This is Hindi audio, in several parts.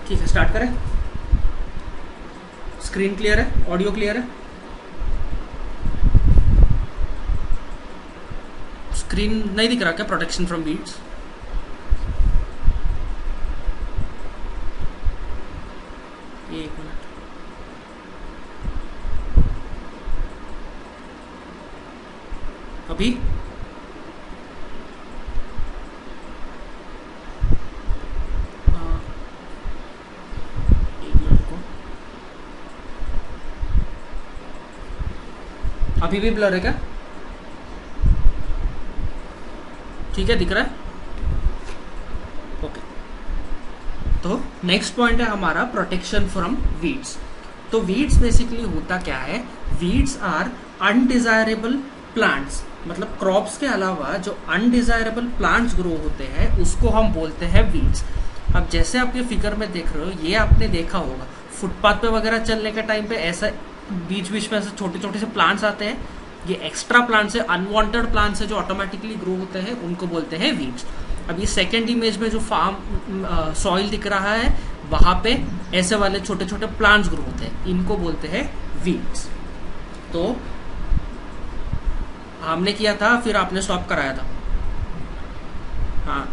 ठीक है, स्टार्ट करें। स्क्रीन क्लियर है, ऑडियो क्लियर है, स्क्रीन नहीं दिख रहा क्या? प्रोटेक्शन फ्रॉम वीड्स, एक मिनट। अभी एक मिनट को, अभी भी ब्लर है क्या? ठीक है, दिख रहा है, ओके। तो नेक्स्ट पॉइंट है हमारा प्रोटेक्शन फ्रॉम वीड्स। तो वीड्स बेसिकली होता क्या है? वीड्स आर अनडिजायरेबल प्लांट्स, मतलब क्रॉप्स के अलावा जो अनडिजायरेबल प्लांट्स ग्रो होते हैं उसको हम बोलते हैं वीड्स। अब जैसे आप ये फिगर में देख रहे हो, ये आपने देखा होगा फुटपाथ पे वगैरह चलने के टाइम पे ऐसा बीच बीच में ऐसे छोटे छोटे से प्लांट्स आते हैं। ये एक्स्ट्रा प्लांट्स है, अनवांटेड प्लांट्स है जो ऑटोमेटिकली ग्रो होते हैं, उनको बोलते हैं वीड्स। अब ये सेकेंड इमेज में जो फार्म सॉइल दिख रहा है वहां पे ऐसे वाले छोटे छोटे प्लांट्स ग्रो होते हैं, इनको बोलते हैं वीड्स। तो हमने किया था, फिर आपने स्टॉप कराया था। हाँ,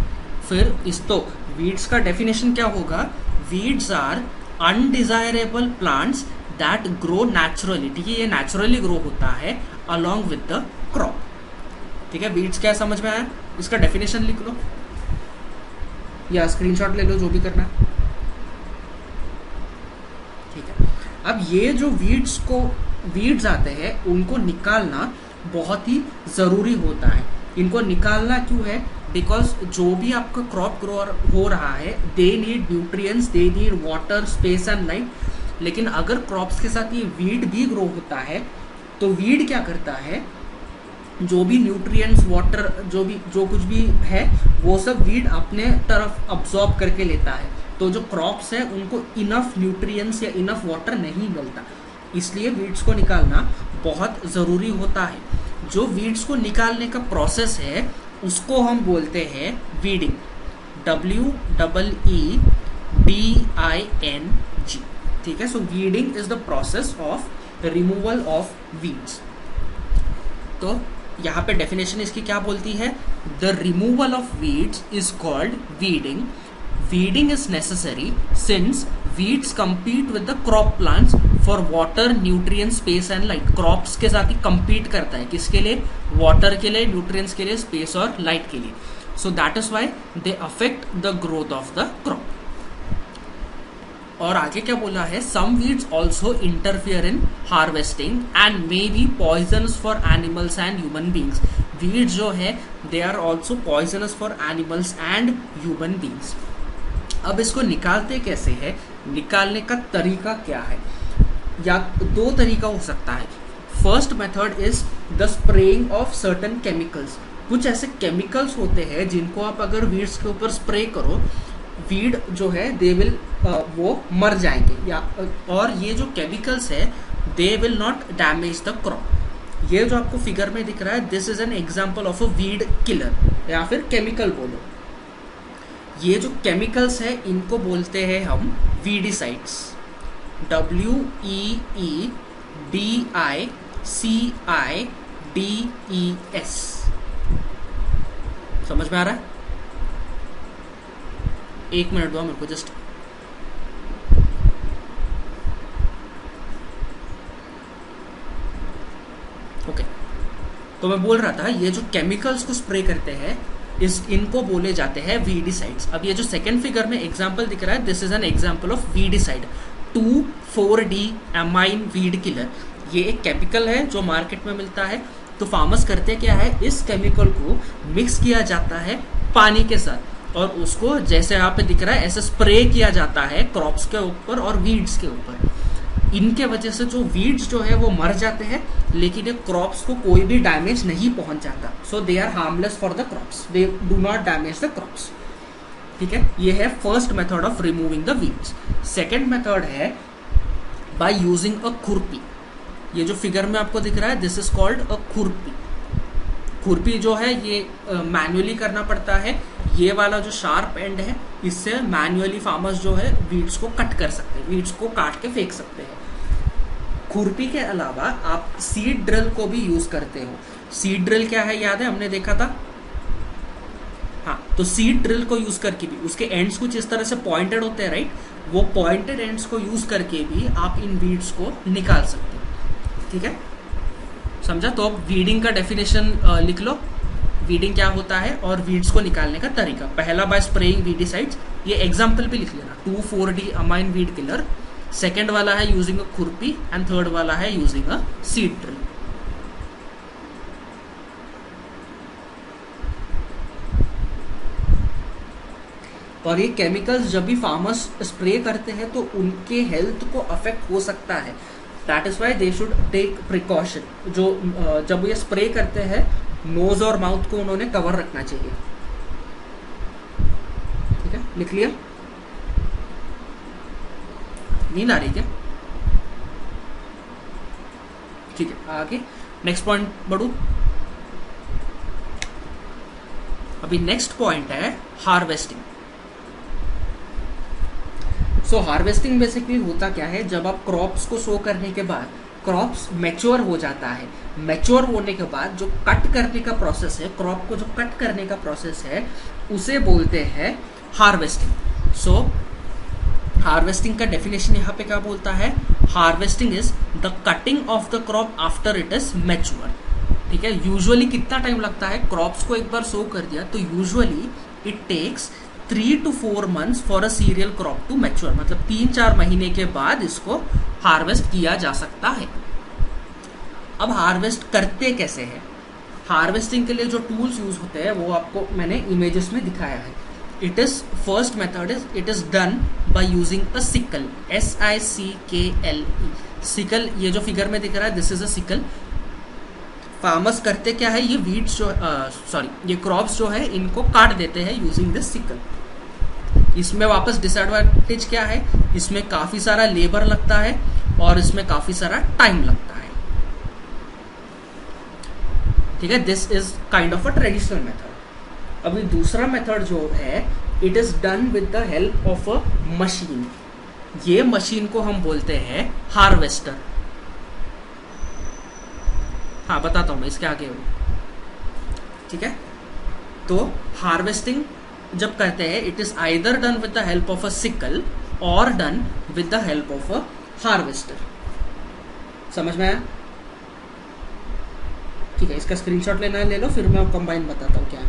फिर इस तो वीड्स का डेफिनेशन क्या होगा? Weeds are undesirable plants that grow naturally. ठीक है, ये नेचुरली ग्रो होता है अलॉन्ग विद द क्रॉप। ठीक है, वीड्स क्या समझ में आया? इसका डेफिनेशन लिख लो या स्क्रीनशॉट ले लो, जो भी करना है। ठीक है, अब ये जो वीड्स आते हैं उनको निकालना बहुत ही जरूरी होता है। इनको निकालना क्यों है? बिकॉज जो भी आपका क्रॉप ग्रो हो रहा है, they need nutrients, they need water, space and light. लेकिन अगर क्रॉप्स के साथ ये वीड भी ग्रो होता है तो वीड क्या करता है? जो भी न्यूट्रिएंट्स, वाटर, जो कुछ भी है वो सब वीड अपने तरफ अब्सॉर्ब करके लेता है। तो जो क्रॉप्स है उनको इनफ न्यूट्रिएंट्स या इनफ वाटर नहीं मिलता, इसलिए वीड्स को निकालना बहुत ज़रूरी होता है। जो वीड्स को निकालने का प्रोसेस है उसको हम बोलते हैं वीडिंग, WEEDING। ठीक है, so weeding is the process of removal of weeds. तो यहाँ पे डेफिनेशन इसकी क्या बोलती है? The removal of weeds is called weeding. Weeding is necessary since weeds compete with the crop plants for water, nutrients, space and light। Crops के साथ ही compete करता है, किसके लिए? वाटर के लिए, न्यूट्रिएंट्स के लिए, स्पेस और लाइट के लिए। So that is why they affect the growth of the crop. और आगे क्या बोला है? Some weeds also interfere in harvesting and may be poisonous for animals and human beings. Weeds जो है they are also poisonous for animals and human beings. अब इसको निकालते कैसे है? निकालने का तरीका क्या है? या दो तरीका हो सकता है। First method is the spraying of certain chemicals. कुछ ऐसे केमिकल्स होते हैं जिनको आप अगर वीड्स के ऊपर स्प्रे करो, वीड जो है दे विल वो मर जाएंगे, या और ये जो केमिकल्स है they will not damage the crop. ये जो आपको फिगर में दिख रहा है, this is an example of a weed killer या फिर केमिकल बोलो। ये जो केमिकल्स है इनको बोलते हैं हम वीडिसाइड्स, WEEDICIDES। समझ में आ रहा है? एक मिनट दो मेरे को जस्ट। ओके, तो मैं बोल रहा था ये जो केमिकल्स को स्प्रे करते हैं इनको बोले जाते हैं वीडिसाइड्स। अब ये जो सेकंड फिगर में एग्जांपल दिख रहा है, this is an example of weedicide, 2,4-D amine weed killer. ये एक केमिकल है जो मार्केट में मिलता है। तो फार्मर्स करते क्या है, इस केमिकल को मिक्स किया जाता है पानी के साथ और उसको जैसे यहाँ पे दिख रहा है ऐसे स्प्रे किया जाता है क्रॉप्स के ऊपर और वीड्स के ऊपर। इनके वजह से जो वीड्स जो है वो मर जाते हैं, लेकिन ये क्रॉप्स को कोई भी डैमेज नहीं पहुंच जाता। So they are harmless for the crops, they do not damage the crops. ठीक है, ये है first method of removing the weeds. Second method है बाय यूजिंग अ खुरपी। ये जो फिगर में आपको दिख रहा है, दिस इज कॉल्ड अ खुरपी। खुरपी जो है ये मैन्युअली करना पड़ता है, ये वाला जो शार्प एंड है, इससे मैन्युअली फार्मर्स जो है वीड्स को कट कर सकते हैं, वीड्स को काट के फेंक सकते हैं। खुरपी के अलावा आप सीड ड्रिल को भी यूज करते हो। सीड ड्रिल क्या है, याद है हमने देखा था? हाँ, तो सीड ड्रिल को यूज करके भी, उसके एंड्स कुछ इस तरह से पॉइंटेड होते हैं, राइट? वो पॉइंटेड एंड्स को यूज करके भी आप इन वीड्स को निकाल सकते हो। ठीक है, समझा? तो अब वीडिंग का डेफिनेशन लिख लो, वीडिंग क्या होता है और वीड्स को निकालने का तरीका। पहला बाय स्प्रेइंग वीडिसाइड्स, ये एग्जाम्पल भी लिख लेना, 2,4-D amine weed killer. Second वाला है यूजिंग अ खुरपी एंड थर्ड वाला है यूजिंग अ सीड ड्रिल। और ये केमिकल्स जब भी फार्मर्स स्प्रे करते हैं तो उनके हेल्थ को अफेक्ट हो सकता है, that is why they should take precaution. जो जब ये स्प्रे करते हैं नोज और माउथ को उन्होंने कवर रखना चाहिए। ठीक है, लिख लिया? नींद आ रही क्या? ठीक है, आगे नेक्स्ट पॉइंट बढ़ू। अभी नेक्स्ट पॉइंट है हार्वेस्टिंग। सो हार्वेस्टिंग बेसिकली होता क्या है, जब आप क्रॉप्स को सो करने के बाद क्रॉप्स मैच्योर हो जाता है, मैच्योर होने के बाद जो कट करने का प्रोसेस है, क्रॉप को जो कट करने का प्रोसेस है, उसे बोलते हैं हार्वेस्टिंग। सो हार्वेस्टिंग का डेफिनेशन यहाँ पे क्या बोलता है? Harvesting is the cutting of the crop after it is mature. ठीक है, यूजुअली कितना टाइम लगता है? क्रॉप्स को एक बार सो कर दिया तो usually it takes 3 to 4 months for a cereal crop to mature, मतलब 3-4 महीने के बाद इसको हार्वेस्ट किया जा सकता है। अब हार्वेस्ट करते कैसे हैं? हार्वेस्टिंग के लिए जो टूल्स यूज होते हैं वो आपको मैंने इमेजेस में दिखाया है। It is first method is it is done by using a sickle, SICKLE। Sickle, ये जो फिगर में दिख रहा है this is a sickle. Farmers करते क्या है, ये वीड्स जो ये क्रॉप्स जो है इनको काट देते हैं यूजिंग दिस सिकल। इसमें वापस डिसएडवांटेज क्या है? इसमें काफी सारा लेबर लगता है और इसमें काफी सारा टाइम लगता है। ठीक है, this is kind of a traditional method. अभी दूसरा मेथड जो है, it is done with the help of a machine. ये मशीन को हम बोलते हैं हार्वेस्टर। हाँ, बताता हूं मैं इसके आगे। ठीक है, तो हार्वेस्टिंग जब करते हैं it is either done with the help of a sickle और done with the help of a harvester. समझ में आया? ठीक है, इसका स्क्रीनशॉट लेना है ले लो, फिर मैं कंबाइन बताता हूँ क्या है।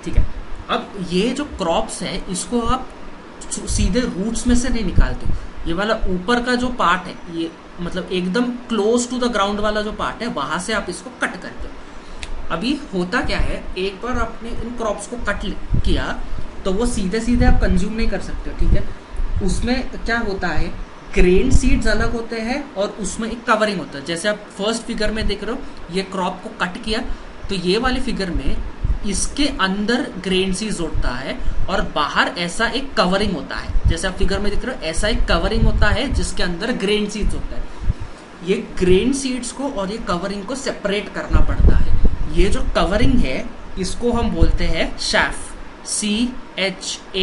ठीक है, अब ये जो क्रॉप्स है इसको आप सीधे रूट्स में से नहीं निकालते। ये वाला ऊपर का जो पार्ट है, ये मतलब एकदम क्लोज टू द ग्राउंड वाला जो पार्ट है, वहां से आप इसको कट करते हो। अभी होता क्या है, एक बार आपने इन क्रॉप्स को कट किया तो वो सीधे सीधे आप कंज्यूम नहीं कर सकते हो। ठीक है, उसमें क्या होता है, ग्रेन सीड्स अलग होते हैं और उसमें एक कवरिंग होता है। जैसे आप फर्स्ट फिगर में देख रहे हो, ये क्रॉप को कट किया तो ये वाले फिगर में इसके अंदर ग्रेन सीड्स होता है और बाहर ऐसा एक कवरिंग होता है। जैसे आप फिगर में देख रहे हो, ऐसा एक कवरिंग होता है जिसके अंदर ग्रेन सीड्स होता है। ये ग्रेन सीड्स को और ये कवरिंग को सेपरेट करना पड़ता है। ये जो कवरिंग है इसको हम बोलते हैं शैफ, CHAFF।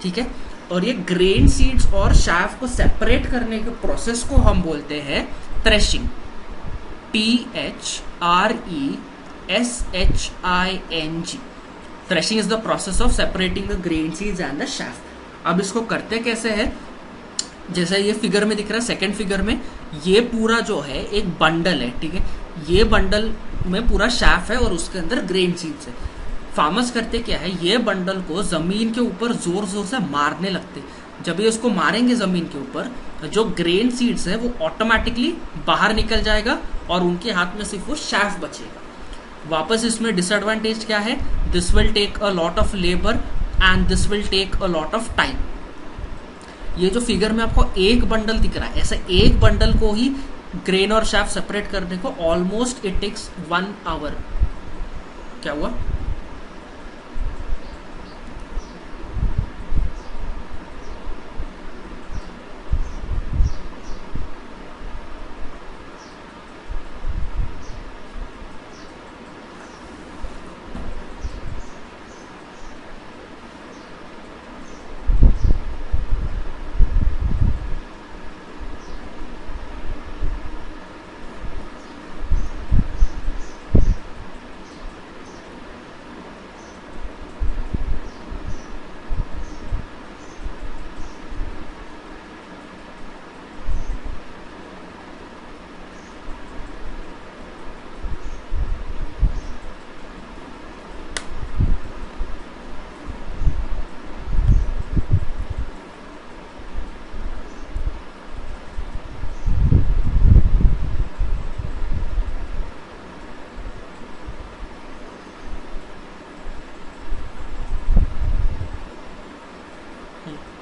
ठीक है, और ये ग्रेन सीड्स और शैफ को सेपरेट करने के प्रोसेस को हम बोलते हैं threshing, THRESHING। Threshing is the process of separating the grain seeds and the chef. अब इसको करते कैसे है, जैसे ये फिगर में दिख रहा है, सेकंड फिगर में ये पूरा जो है एक बंडल है। ठीक है, ये बंडल में पूरा शैफ है और उसके अंदर ग्रेन सीड्स है। फार्मर्स करते क्या है, ये बंडल को जमीन के ऊपर जोर जोर से मारने लगते। जब ये उसको मारेंगे जमीन के ऊपर, जो ग्रेन सीड्स है वो ऑटोमेटिकली बाहर निकल जाएगा और उनके हाथ में सिर्फ वो शैफ बचेगा। वापस इसमें डिसएडवांटेज क्या है, this will take a lot of labour and this will take a lot of time. ये जो फिगर में आपको एक बंडल दिख रहा है, ऐसे एक बंडल को ही ग्रेन और शैफ सेपरेट करने को ऑलमोस्ट इट टेक्स 1 hour। क्या हुआ?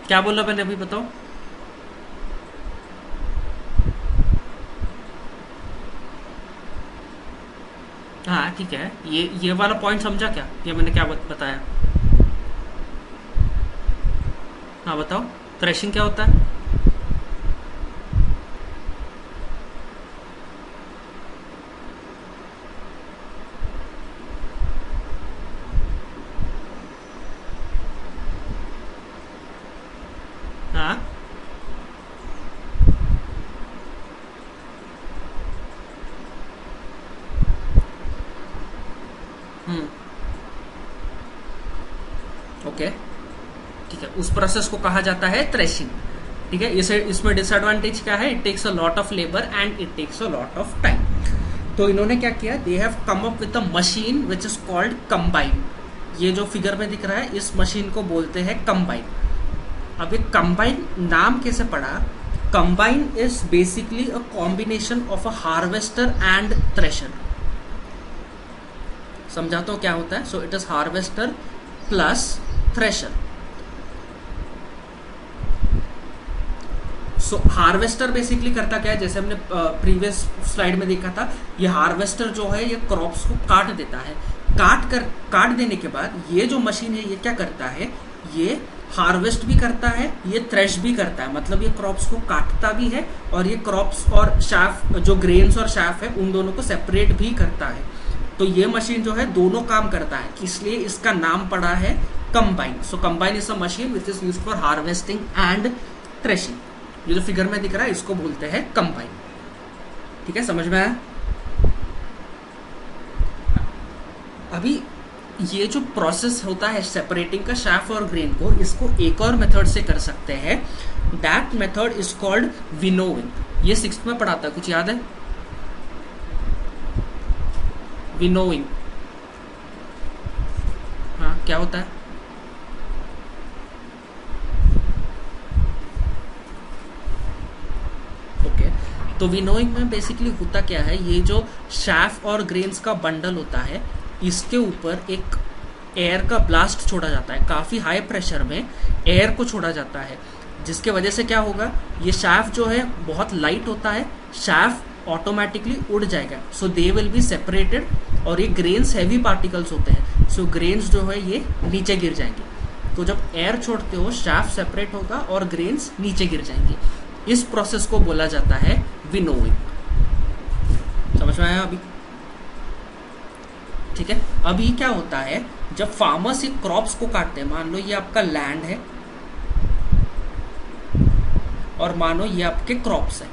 क्या बोला मैंने अभी, बताओ। हाँ ठीक है, ये वाला पॉइंट समझा क्या, ये मैंने क्या बताया। हाँ बताओ, थ्रेशिंग क्या होता है। हाँ। हम्म। ओके ठीक है, उस प्रोसेस को कहा जाता है थ्रेशिंग। ठीक है, इसे इसमें डिसएडवांटेज क्या है, it takes a lot of labour and it takes a lot of time. तो इन्होंने क्या किया, they have come up with a machine which is called combine. ये जो फिगर में दिख रहा है, इस मशीन को बोलते हैं कंबाइन। अब ये कंबाइन नाम कैसे पड़ा, combine is basically a combination of a harvester and thresher. समझा तो क्या होता है, so it is harvester plus thresher. So harvester basically करता क्या है, जैसे हमने प्रीवियस स्लाइड में देखा था, ये हार्वेस्टर जो है ये क्रॉप्स को काट देता है। काट देने के बाद ये जो मशीन है ये क्या करता है, ये हार्वेस्ट भी करता है, ये थ्रेश भी करता है, मतलब ये क्रॉप्स को काटता भी है और ये क्रॉप्स और शाफ, जो ग्रेन्स और शाफ है, उन दोनों को सेपरेट भी करता है। तो ये मशीन जो है दोनों काम करता है, इसलिए इसका नाम पड़ा है combine. So combine is a machine which is used for harvesting and threshing. ये जो फिगर में दिख रहा है इसको बोलते हैं कंबाइन। ठीक है, समझ में आया। अभी ये जो प्रोसेस होता है सेपरेटिंग का शाफ और ग्रेन को, इसको एक और मेथड से कर सकते हैं। That method is called winnowing. ये 6th में पढ़ाता है, कुछ याद है। विनोइंग, हाँ क्या होता है। ओके, तो विनोइंग में बेसिकली होता क्या है, ये जो शाफ और ग्रेन्स का बंडल होता है, इसके ऊपर एक एयर का ब्लास्ट छोड़ा जाता है, काफ़ी हाई प्रेशर में एयर को छोड़ा जाता है, जिसके वजह से क्या होगा, ये शाफ जो है बहुत लाइट होता है, शाफ ऑटोमेटिकली उड़ जाएगा। सो दे विल बी सेपरेटेड, और ये ग्रेन्स हैवी पार्टिकल्स होते हैं, सो ग्रेन्स जो है ये नीचे गिर जाएंगे। तो जब एयर छोड़ते हो शाफ सेपरेट होगा और ग्रेन्स नीचे गिर जाएंगे। इस प्रोसेस को बोला जाता है विनोइंग। समझ में आया अभी। ठीक है, अभी क्या होता है, जब फार्मर्स ये क्रॉप्स को काटते हैं, मान लो ये आपका लैंड है और मानो ये आपके क्रॉप्स है।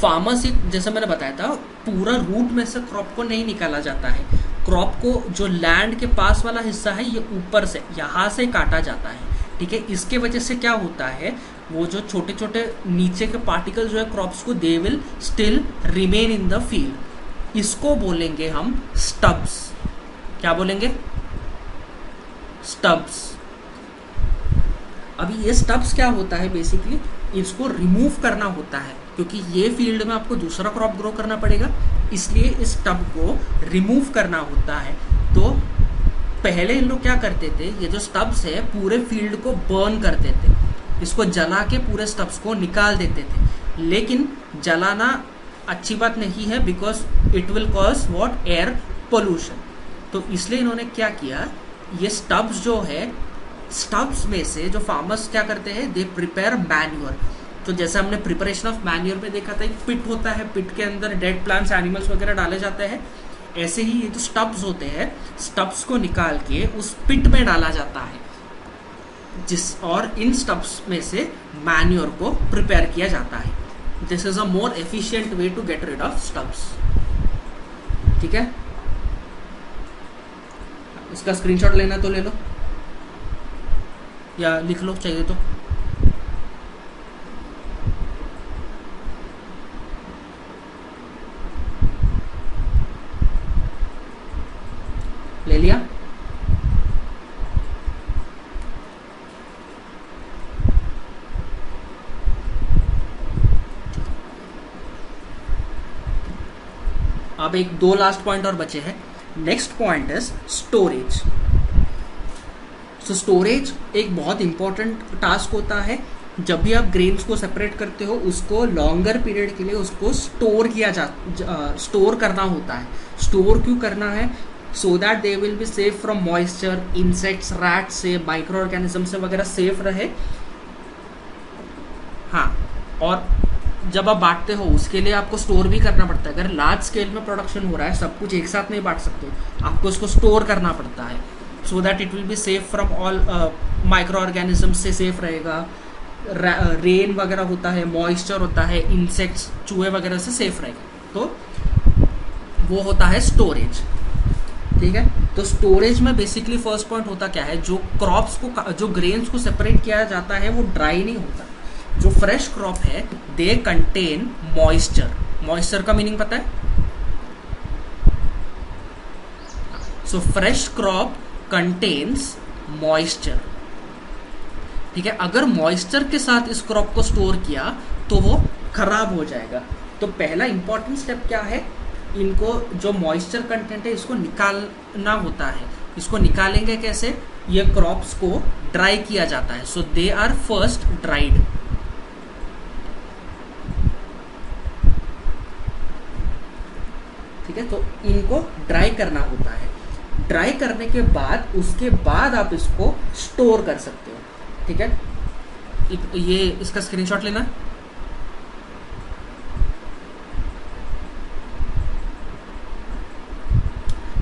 फार्मर्स, जैसे मैंने बताया था, पूरा रूट में से क्रॉप को नहीं निकाला जाता है। क्रॉप को जो लैंड के पास वाला हिस्सा है, ये ऊपर से यहाँ से काटा जाता है। ठीक है, इसके वजह से क्या होता है, वो जो छोटे छोटे नीचे के पार्टिकल जो है क्रॉप्स को, they will still remain in the field. इसको बोलेंगे हम स्टब्स। क्या बोलेंगे, स्टब्स। अभी ये स्टब्स क्या होता है, बेसिकली इसको रिमूव करना होता है, क्योंकि ये फील्ड में आपको दूसरा क्रॉप ग्रो करना पड़ेगा, इसलिए इस स्टब को रिमूव करना होता है। तो पहले इन लोग क्या करते थे, ये जो स्टब्स है पूरे फील्ड को बर्न करते थे, इसको जला के पूरे स्टब्स को निकाल देते थे। लेकिन जलाना अच्छी बात नहीं है, because it will cause what, air pollution. तो इसलिए इन्होंने क्या किया, ये स्टब्स जो है, स्टब्स में से जो फार्मर्स क्या करते हैं, दे प्रिपेयर मैन्योर। तो जैसे हमने प्रिपरेशन ऑफ मैन्योर में देखा था, एक पिट होता है, पिट के अंदर डेड प्लांट्स, एनिमल्स वगैरह डाले जाते हैं। ऐसे ही ये जो स्टब्स होते हैं, स्टब्स को निकाल के उस पिट में डाला जाता है, और इन स्टब्स में से मैन्योर को प्रिपेयर किया जाता है। This is a more efficient way to get rid of stubs. ठीक है, इसका स्क्रीनशॉट लेना तो ले लो, या लिख लो चाहिए तो। ले लिया। अब एक दो लास्ट पॉइंट और बचे हैं। Next point is storage. So storage एक बहुत इंपॉर्टेंट टास्क होता है। जब भी आप ग्रेन्स को सेपरेट करते हो उसको लॉन्गर पीरियड के लिए उसको स्टोर करना होता है। स्टोर क्यों करना है? So that they will be safe from moisture, insects, rat से, माइक्रो ऑर्गेनिज्म से वगैरह सेफ रहे। हाँ, और जब आप बांटते हो उसके लिए आपको स्टोर भी करना पड़ता है। अगर लार्ज स्केल में प्रोडक्शन हो रहा है, सब कुछ एक साथ नहीं बांट सकते, आपको उसको स्टोर करना पड़ता है so that it will be safe from all micro organism से सेफ रहेगा। रेन वगैरह होता है, मॉइस्चर होता है, इंसेक्ट्स, चूहे वगैरह से सेफ रहेगा। तो वो होता है स्टोरेज। ठीक है, तो स्टोरेज में बेसिकली फर्स्ट पॉइंट होता क्या है, जो क्रॉप्स को, जो ग्रेन्स को सेपरेट किया जाता है वो ड्राई नहीं होता। जो फ्रेश क्रॉप है दे कंटेन मॉइस्चर। मॉइस्चर का मीनिंग पता है? So fresh crop contains moisture. ठीक है, अगर मॉइस्चर के साथ इस क्रॉप को स्टोर किया तो वो खराब हो जाएगा। तो पहला इंपॉर्टेंट स्टेप क्या है, इनको जो मॉइस्चर कंटेंट है इसको निकालना होता है। इसको निकालेंगे कैसे? ये क्रॉप्स को ड्राई किया जाता है। सो दे आर फर्स्ट ड्राइड। ठीक है, तो इनको ड्राई करना होता है। ड्राई करने के बाद उसके बाद आप इसको स्टोर कर सकते हो। ठीक है, ये इसका स्क्रीनशॉट लेना।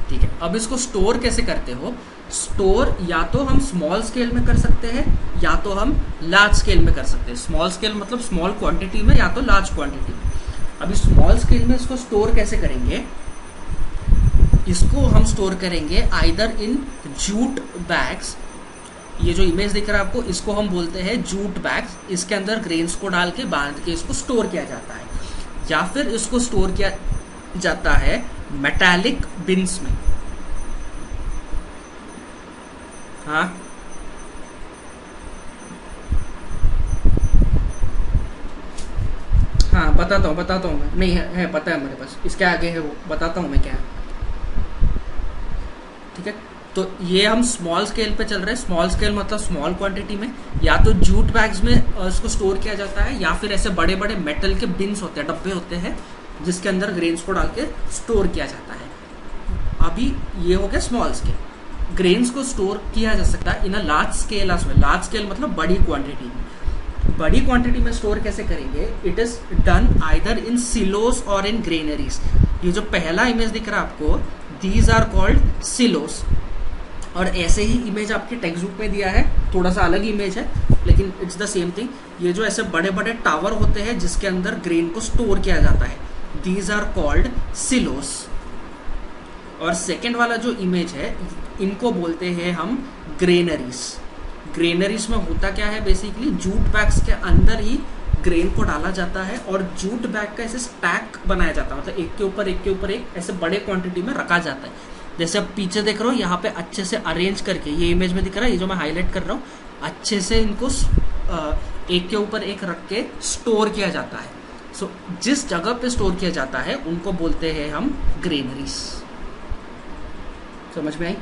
ठीक है, अब इसको स्टोर कैसे करते हो? स्टोर या तो हम स्मॉल स्केल में कर सकते हैं या तो हम लार्ज स्केल में कर सकते हैं। स्मॉल स्केल मतलब स्मॉल क्वांटिटी में या तो लार्ज क्वांटिटी में। अभी स्मॉल स्केल में इसको स्टोर कैसे करेंगे? इसको हम स्टोर करेंगे आइदर इन जूट बैग्स। ये जो इमेज दिख रहा है आपको, इसको हम बोलते हैं जूट बैग्स। इसके अंदर ग्रेन्स को डाल के बांध के इसको स्टोर किया जाता है, या फिर इसको स्टोर किया जाता है मेटालिक बिन्स में। हाँ, हाँ बताता हूँ मैं। नहीं है पता है मेरे पास, इसके आगे है वो, बताता हूँ मैं क्या है। ठीक है, तो ये हम स्मॉल स्केल पे चल रहे हैं। स्मॉल स्केल मतलब स्मॉल क्वांटिटी में, या तो जूट बैग्स में इसको स्टोर किया जाता है, या फिर ऐसे बड़े बड़े मेटल के बिन्स होते हैं, डब्बे होते हैं, जिसके अंदर ग्रेन्स को डाल के स्टोर किया जाता है। अभी ये हो गया स्मॉल स्केल। ग्रेन्स को स्टोर किया जा सकता है in a large scale as well. Large scale मतलब बड़ी क्वांटिटी में। बड़ी क्वांटिटी में स्टोर कैसे करेंगे? It is done either in silos और इन ग्रेनरीज। ये जो पहला इमेज दिख रहा है आपको, दीज आर कॉल्ड सिलोस। और ऐसे ही इमेज आपके टेक्स्ट बुक में दिया है, थोड़ा सा अलग इमेज है लेकिन इट्स द सेम थिंग। ये जो ऐसे बड़े बड़े टावर होते हैं जिसके अंदर ग्रेन को स्टोर किया जाता है, दीज आर कॉल्ड सिलोस। और सेकेंड वाला जो इमेज है, इनको बोलते हैं हम ग्रेनरीज। ग्रेनरीज में होता क्या है, बेसिकली जूट बैग्स के अंदर ही ग्रेन को डाला जाता है और जूट बैग का ऐसे स्टैक बनाया जाता है, मतलब एक के ऊपर एक ऐसे बड़े क्वांटिटी में रखा जाता है। जैसे आप पीछे देख रहे हो, यहाँ पे अच्छे से अरेंज करके, ये इमेज में दिख रहा है, ये जो मैं हाईलाइट कर रहा हूँ, अच्छे से इनको एक के ऊपर एक रख के स्टोर किया जाता है। सो जिस जगह पे स्टोर किया जाता है उनको बोलते हैं हम ग्रेनरीज। समझ में आई?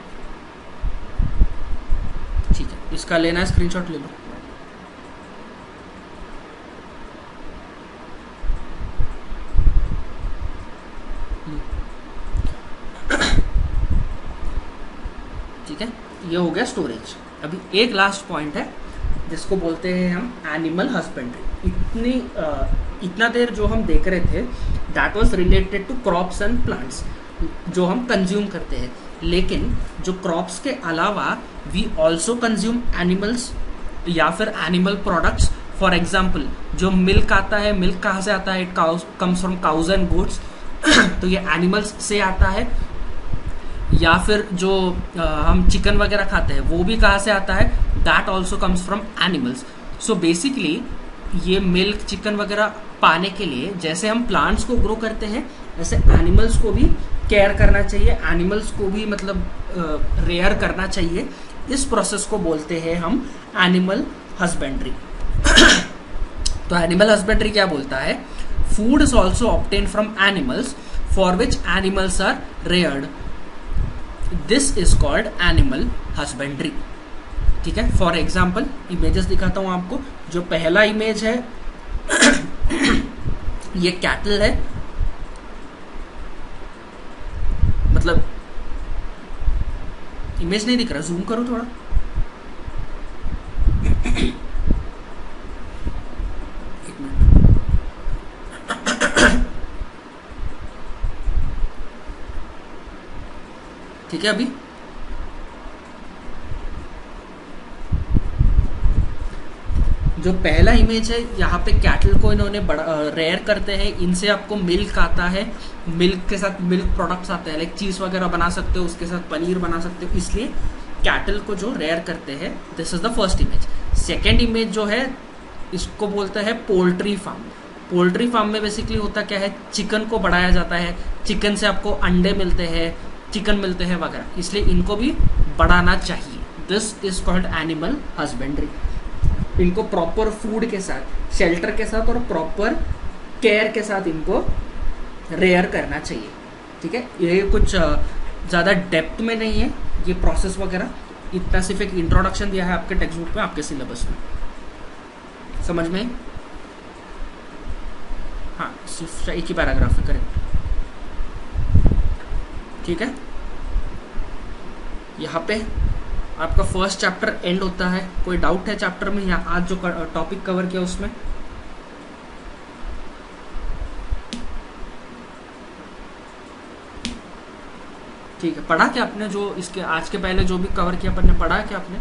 ठीक है, इसका लेना है स्क्रीनशॉट ले लो। ठीक है, ये हो गया स्टोरेज। अभी एक लास्ट पॉइंट है जिसको बोलते हैं हम एनिमल हस्बेंड्री। इतना देर जो हम देख रहे थे that was related to crops and plants जो हम कंज्यूम करते हैं, लेकिन जो क्रॉप्स के अलावा वी ऑल्सो कंज्यूम एनिमल्स या फिर एनिमल प्रोडक्ट्स। फॉर एग्जाम्पल, जो मिल्क आता है, मिल्क कहाँ से आता है? It comes from cause and goats. तो ये एनिमल्स से आता है। या फिर जो हम चिकन वगैरह खाते हैं वो भी कहाँ से आता है? That also comes from animals. So basically ये मिल्क, चिकन वगैरह पाने के लिए जैसे हम प्लांट्स को ग्रो करते हैं, ऐसे एनिमल्स को भी केयर करना चाहिए, एनिमल्स को भी मतलब रेयर करना चाहिए। इस प्रोसेस को बोलते हैं हम एनिमल हस्बेंड्री। तो एनिमल हस्बेंड्री क्या बोलता है? Food is also obtain from animals for which animals are reared. This is called animal husbandry. ठीक है, फॉर एग्जाम्पल इमेजेस दिखाता हूँ आपको। जो पहला इमेज है ये कैटल है, मतलब इमेज नहीं दिख रहा, जूम करो थोड़ा। एक मिनट। ठीक है, अभी जो पहला इमेज है यहाँ पे कैटल को इन्होंने बड़ा रेयर करते हैं, इनसे आपको मिल्क आता है, मिल्क के साथ मिल्क प्रोडक्ट्स आते हैं, लाइक चीज़ वगैरह बना सकते हो, उसके साथ पनीर बना सकते हो, इसलिए कैटल को जो रेयर करते हैं, this is the first image. Second image जो है इसको बोलते हैं पोल्ट्री फार्म। पोल्ट्री फार्म में बेसिकली होता क्या है, चिकन को बढ़ाया जाता है, चिकन से आपको अंडे मिलते हैं, चिकन मिलते हैं वगैरह, इसलिए इनको भी बढ़ाना चाहिए। This is called animal husbandry. इनको प्रॉपर फूड के साथ, शेल्टर के साथ और प्रॉपर केयर के साथ इनको रेयर करना चाहिए। ठीक है, ये कुछ ज़्यादा डेप्थ में नहीं है ये प्रोसेस वगैरह, इतना सिर्फ एक इंट्रोडक्शन दिया है आपके टेक्स्ट बुक में, आपके सिलेबस में, समझ में? हाँ, सिर्फ एक ही पैराग्राफ में करें। ठीक है, यहाँ पे आपका फर्स्ट चैप्टर एंड होता है। कोई डाउट है चैप्टर में या आज जो टॉपिक कवर किया उसमें? ठीक है, पढ़ा क्या आपने? जो इसके आज के पहले जो भी कवर किया अपन ने, पढ़ा है क्या आपने?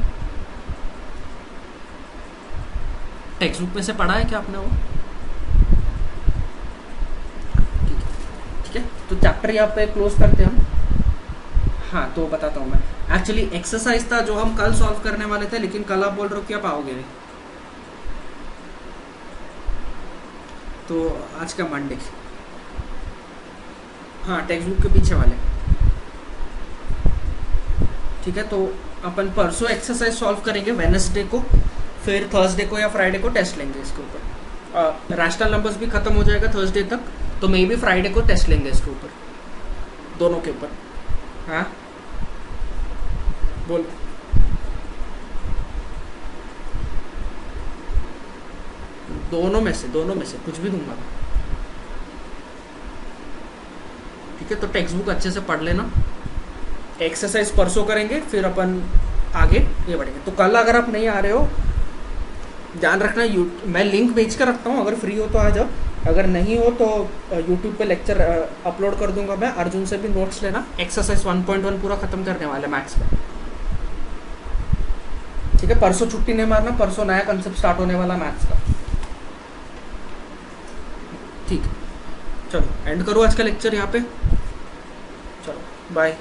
टेक्स्ट बुक में से पढ़ा है क्या आपने वो? ठीक है, तो चैप्टर यहाँ पे क्लोज करते हैं हम। हाँ, तो बताता हूँ मैं। एक्चुअली एक्सरसाइज था जो हम कल सॉल्व करने वाले थे, लेकिन कल आप बोल रहे हो कि आप आओगे नहीं, तो आज का मंडे। हाँ, टेक्स्ट बुक के पीछे वाले। ठीक है, तो अपन परसों एक्सरसाइज सॉल्व करेंगे वेडनेसडे को, फिर थर्सडे को या फ्राइडे को टेस्ट लेंगे इसके ऊपर। रैशनल नंबर्स भी खत्म हो जाएगा थर्सडे तक, तो मे भी फ्राइडे को टेस्ट लेंगे इसके ऊपर, दोनों के ऊपर। हाँ बोल। दोनों में से कुछ भी दूंगा। ठीक है, तो टेक्स्ट बुक अच्छे से पढ़ लेना, एक्सरसाइज परसों करेंगे, फिर अपन आगे ये बढ़ेंगे। तो कल अगर आप नहीं आ रहे हो, ध्यान रखना, मैं लिंक भेज कर रखता हूँ, अगर फ्री हो तो आ जाओ, अगर नहीं हो तो यूट्यूब पे लेक्चर अपलोड कर दूंगा मैं। अर्जुन से भी नोट्स लेना, एक्सरसाइज 1.1 पूरा खत्म करने वाला है मैथ्स में। ठीक है, परसों छुट्टी नहीं मारना, परसों नया कंसेप्ट स्टार्ट होने वाला मैथ्स का। ठीक है, चलो एंड करो आज का लेक्चर यहाँ पे। चलो बाय।